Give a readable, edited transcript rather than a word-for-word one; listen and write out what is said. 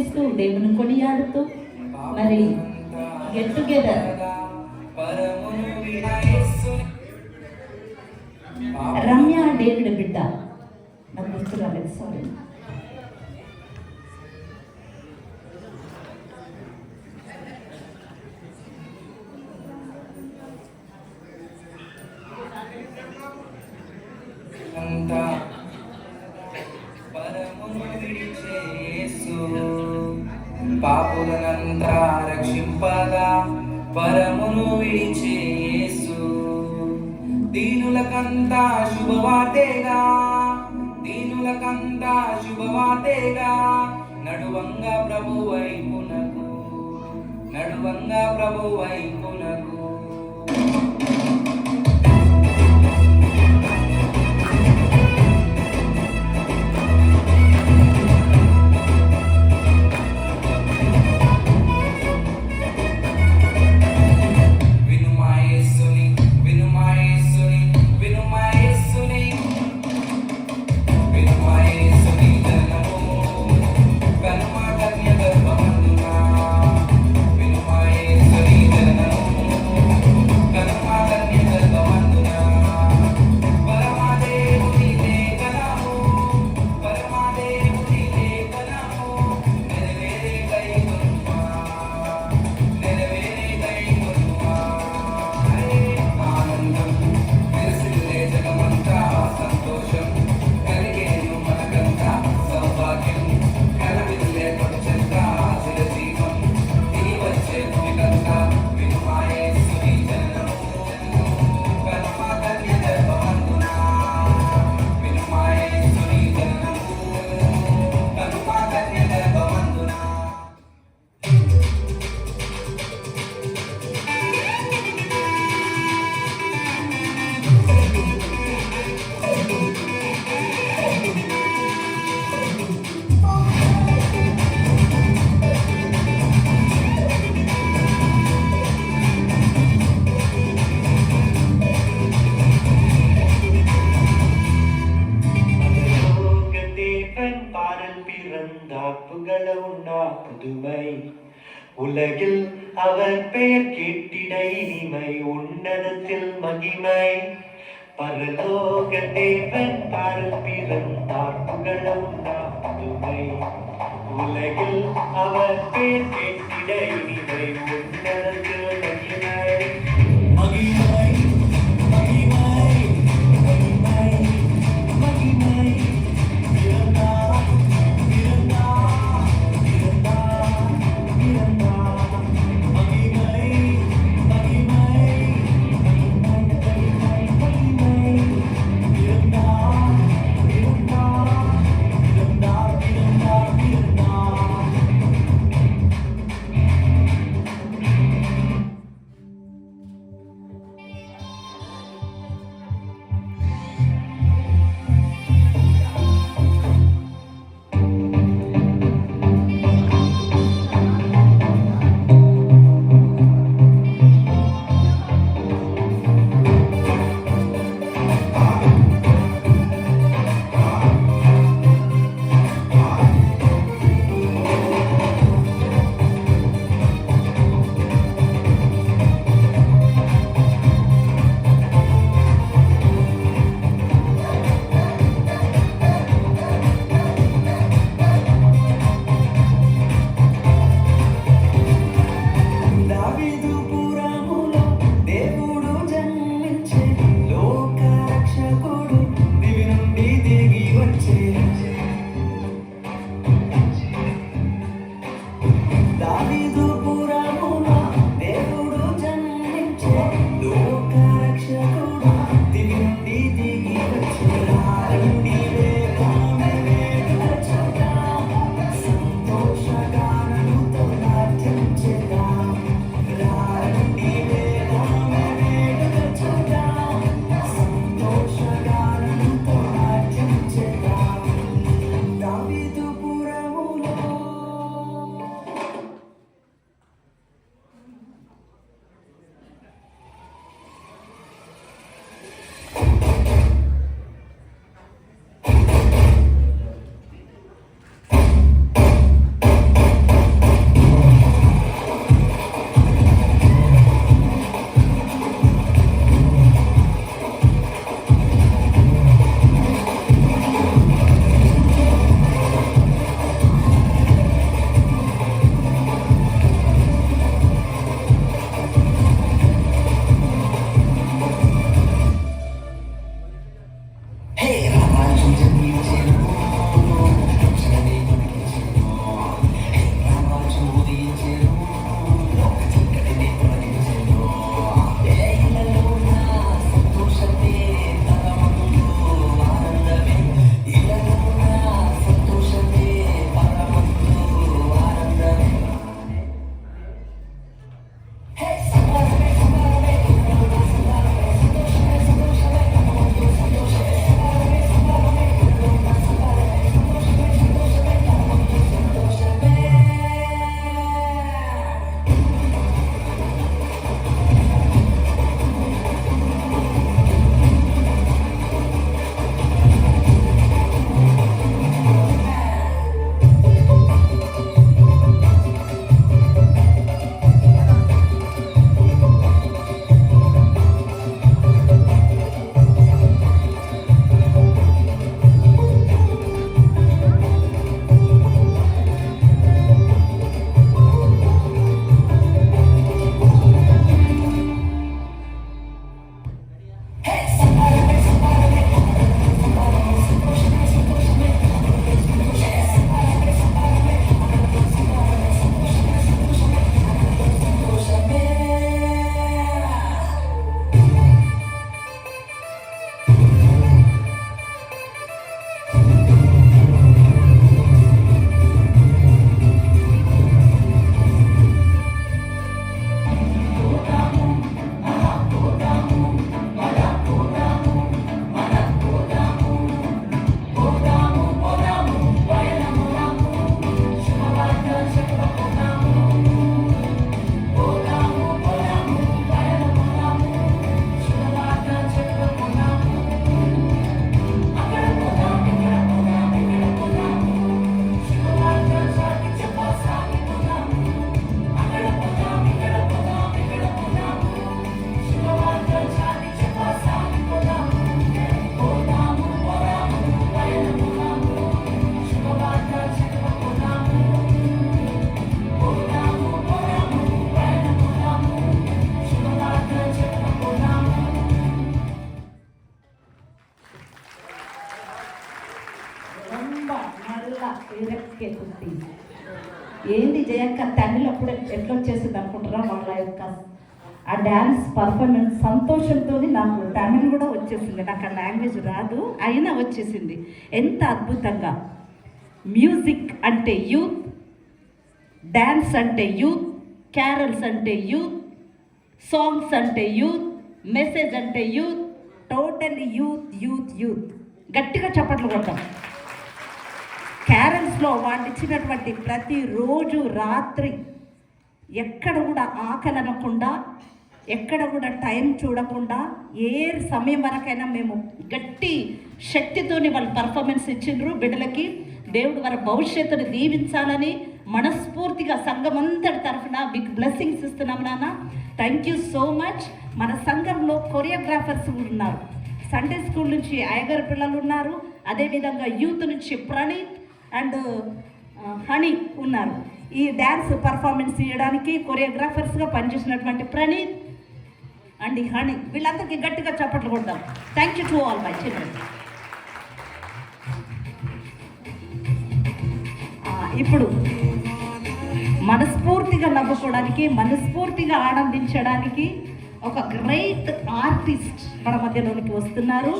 చేస్తూ దేవుని కొనియాడుతూ మరి గెట్ టుగెదర్. రమ్య డేవిడ్ బిడ్డ, నాకు గుర్తు రాలేదు, సారీ. పాపులనంతా రక్షింపగా పరమును విడిచే యేసు, దీనులకంతా శుభవార్తేగా, దీనులకంతా శుభవార్తేగా, నడువంగా ప్రభు వైపునకు, నడువంగా ప్రభు వైపునకు. புதுமை உலகில் அவர் பெயர் கேட்டிட இனிமை, உன்னதத்தில் மகிமை. பரலோக தேவன் பாடல் பிறந்தார், புகழ உண்டா புதுமை. உலகில் அவர் பெயர் கேட்டிட இனிமை, உன்னதத்தில் மகிமை. மகிமை மகிமை மகிமை மகிமை. ఏంటి జయక్క తమిళ్ అప్పుడు ఎట్లా వచ్చేసింది అనుకుంటారా వాళ్ళ యొక్క ఆ డ్యాన్స్ పర్ఫార్మెన్స్ సంతోషంతో నాకు తమిళ్ కూడా వచ్చేసింది. నాకు ఆ లాంగ్వేజ్ రాదు, అయినా వచ్చేసింది. ఎంత అద్భుతంగా మ్యూజిక్ అంటే యూత్, డ్యాన్స్ అంటే యూత్, క్యారల్స్ అంటే యూత్, సాంగ్స్ అంటే యూత్, మెసేజ్ అంటే youth, totally youth youth youth. గట్టిగా చప్పట్లు కొట్టాం. క్యారల్స్లో వాళ్ళు ఇచ్చినటువంటి ప్రతిరోజు రాత్రి ఎక్కడ కూడా ఆకలి అనకుండా, ఎక్కడ కూడా టైం చూడకుండా, ఏ సమయం వరకైనా మేము గట్టి శక్తితోని వాళ్ళు పర్ఫార్మెన్స్ ఇచ్చిండ్రు. బిడ్డలకి దేవుడు వారి భవిష్యత్తును దీవించాలని మనస్ఫూర్తిగా సంఘమంతటి తరఫున బిగ్ బ్లెస్సింగ్స్ ఇస్తున్నాం నాన్న. Thank you so much. మన సంఘంలో కొరియోగ్రాఫర్స్ ఉన్నారు, సండే స్కూల్ నుంచి అయ్యగారు పిల్లలు ఉన్నారు, అదేవిధంగా యూత్ నుంచి ప్రణీత్ అండ్ హనీ ఉన్నారు. ఈ డ్యాన్స్ పర్ఫార్మెన్స్ చేయడానికి కొరియోగ్రాఫర్స్గా పనిచేసినటువంటి ప్రణీత్ అండ్ హనీ, వీళ్ళందరికీ గట్టిగా చప్పట్లు కొడదాం. Thank you to all my children. ఇప్పుడు మనస్ఫూర్తిగా నవ్వుకోవడానికి, మనస్ఫూర్తిగా ఆనందించడానికి ఒక గ్రేట్ ఆర్టిస్ట్ మన మధ్యలోనికి వస్తున్నారు.